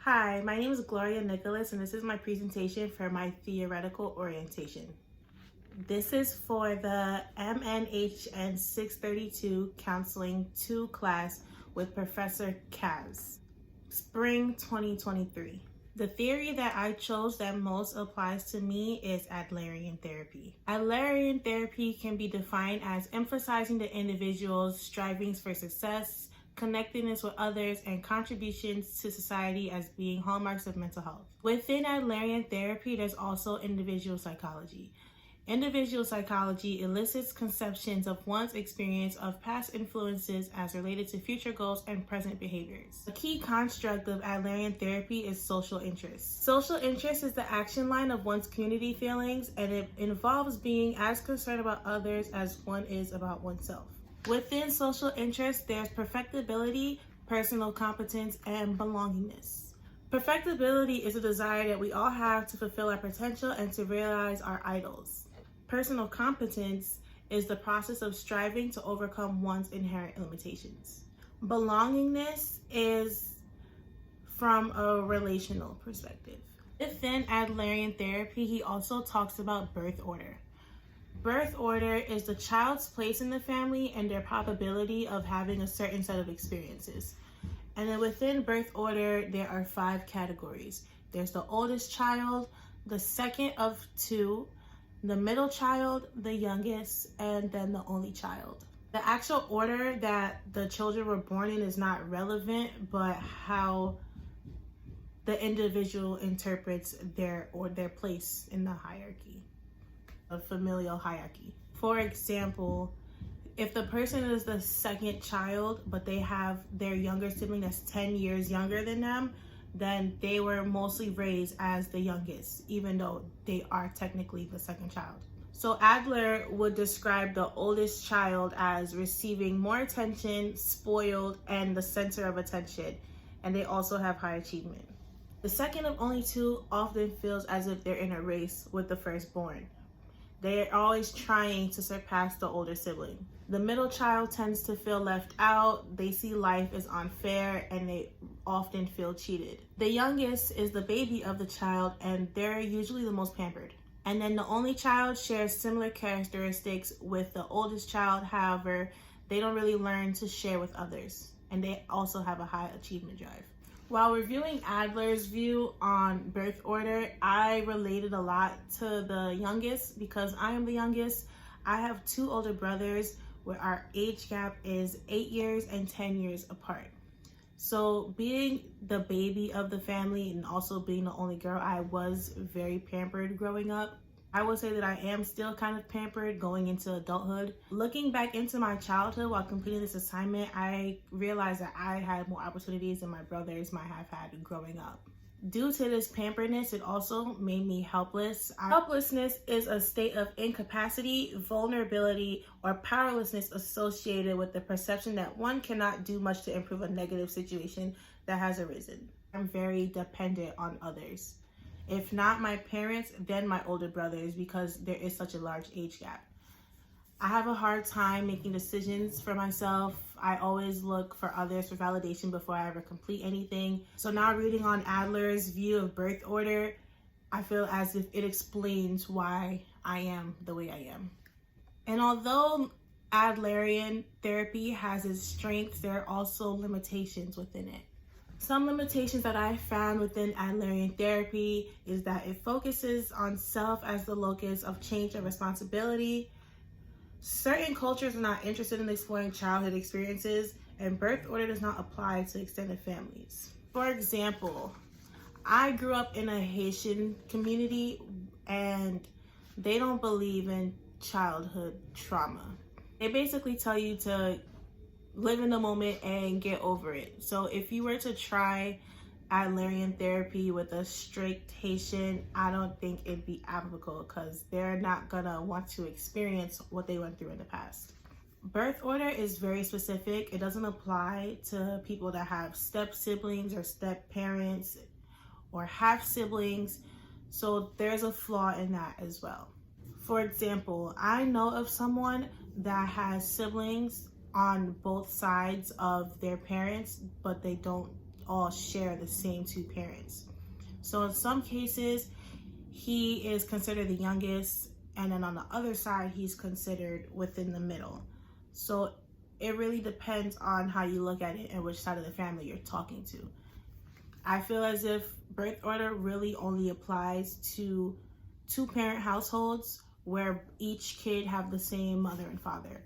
Hi, my name is Gloria Nicholas, and this is my presentation for my theoretical orientation. This is for the MNHN 632 Counseling 2 class with Professor Kaz, Spring 2023. The theory that I chose that most applies to me is Adlerian therapy. Adlerian therapy can be defined as emphasizing the individual's strivings for success, connectedness with others, and contributions to society as being hallmarks of mental health. Within Adlerian therapy, there's also individual psychology. Individual psychology elicits conceptions of one's experience of past influences as related to future goals and present behaviors. A key construct of Adlerian therapy is social interest. Social interest is the action line of one's community feelings, and it involves being as concerned about others as one is about oneself. Within social interest, there's perfectibility, personal competence, and belongingness. Perfectibility is a desire that we all have to fulfill our potential and to realize our idols. Personal competence is the process of striving to overcome one's inherent limitations. Belongingness is from a relational perspective. Within Adlerian therapy, he also talks about birth order. Birth order is the child's place in the family and their probability of having a certain set of experiences. And then within birth order, there are 5 categories. There's the oldest child, the second of 2, the middle child, the youngest, and then the only child. The actual order that the children were born in is not relevant, but how the individual interprets their place in the hierarchy, a familial hierarchy. For example, if the person is the second child, but they have their younger sibling that's 10 years younger than them, then they were mostly raised as the youngest, even though they are technically the second child. So Adler would describe the oldest child as receiving more attention, spoiled, and the center of attention, and they also have high achievement. The second of only 2 often feels as if they're in a race with the firstborn. They're always trying to surpass the older sibling. The middle child tends to feel left out, they see life as unfair, and they often feel cheated. The youngest is the baby of the child, and they're usually the most pampered. And then the only child shares similar characteristics with the oldest child. However, they don't really learn to share with others, and they also have a high achievement drive. While reviewing Adler's view on birth order, I related a lot to the youngest because I am the youngest. I have 2 older brothers where our age gap is 8 years and 10 years apart. So being the baby of the family and also being the only girl, I was very pampered growing up. I would say that I am still kind of pampered going into adulthood. Looking back into my childhood while completing this assignment, I realized that I had more opportunities than my brothers might have had growing up. Due to this pamperedness, it also made me helpless. Helplessness is a state of incapacity, vulnerability, or powerlessness associated with the perception that one cannot do much to improve a negative situation that has arisen. I'm very dependent on others. If not my parents, then my older brothers, because there is such a large age gap. I have a hard time making decisions for myself. I always look for others for validation before I ever complete anything. So now reading on Adler's view of birth order, I feel as if it explains why I am the way I am. And although Adlerian therapy has its strengths, there are also limitations within it. Some limitations that I found within Adlerian therapy is that it focuses on self as the locus of change and responsibility. Certain cultures are not interested in exploring childhood experiences, and birth order does not apply to extended families. For example, I grew up in a Haitian community, and they don't believe in childhood trauma. They basically tell you to live in the moment and get over it. So if you were to try Adlerian therapy with a strict Haitian, I don't think it'd be applicable because they're not gonna want to experience what they went through in the past. Birth order is very specific. It doesn't apply to people that have step siblings or step parents or half siblings. So there's a flaw in that as well. For example, I know of someone that has siblings on both sides of their parents, but they don't all share the same two parents. So in some cases, he is considered the youngest, and then on the other side, he's considered within the middle. So it really depends on how you look at it and which side of the family you're talking to. I feel as if birth order really only applies to two-parent households where each kid have the same mother and father.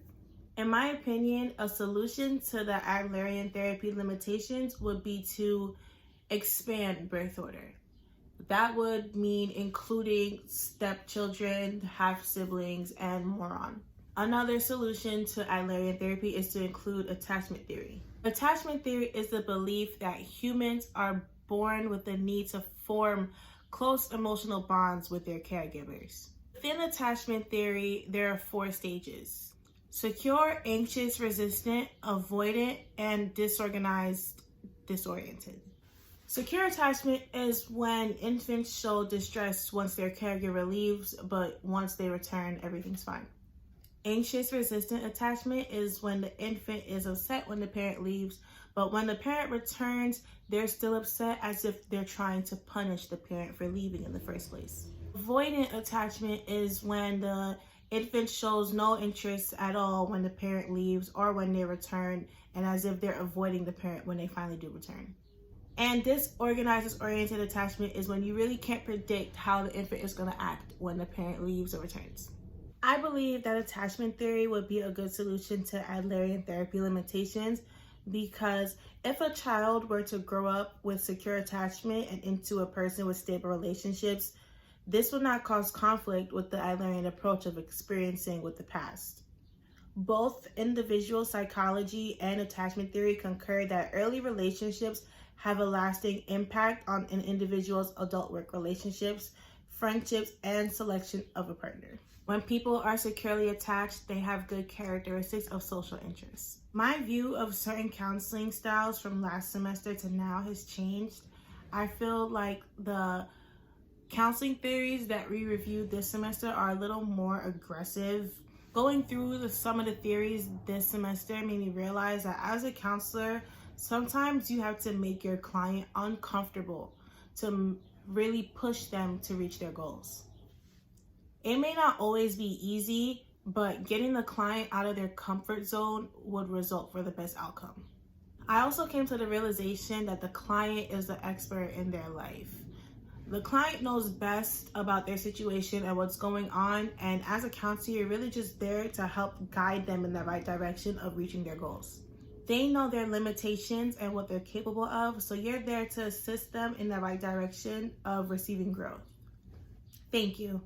In my opinion, a solution to the Adlerian therapy limitations would be to expand birth order. That would mean including stepchildren, half-siblings, and more on. Another solution to Adlerian therapy is to include attachment theory. Attachment theory is the belief that humans are born with the need to form close emotional bonds with their caregivers. Within attachment theory, there are 4 stages: secure, anxious, resistant, avoidant, and disorganized, disoriented. Secure attachment is when infants show distress once their caregiver leaves, but once they return, everything's fine. Anxious resistant attachment is when the infant is upset when the parent leaves, but when the parent returns, they're still upset as if they're trying to punish the parent for leaving in the first place. Avoidant attachment is when the infant shows no interest at all when the parent leaves or when they return, and as if they're avoiding the parent when they finally do return. And disorganized, disoriented attachment is when you really can't predict how the infant is going to act when the parent leaves or returns. I believe that attachment theory would be a good solution to Adlerian therapy limitations, because if a child were to grow up with secure attachment and into a person with stable relationships, this would not cause conflict with the Adlerian approach of experiencing with the past. Both individual psychology and attachment theory concur that early relationships have a lasting impact on an individual's adult work relationships, friendships, and selection of a partner. When people are securely attached, they have good characteristics of social interests. My view of certain counseling styles from last semester to now has changed. I feel like the counseling theories that we reviewed this semester are a little more aggressive. Going through some of the theories this semester made me realize that as a counselor, sometimes you have to make your client uncomfortable to really push them to reach their goals. It may not always be easy, but getting the client out of their comfort zone would result for the best outcome. I also came to the realization that the client is the expert in their life. The client knows best about their situation and what's going on, and as a counselor, you're really just there to help guide them in the right direction of reaching their goals. They know their limitations and what they're capable of, so you're there to assist them in the right direction of receiving growth. Thank you.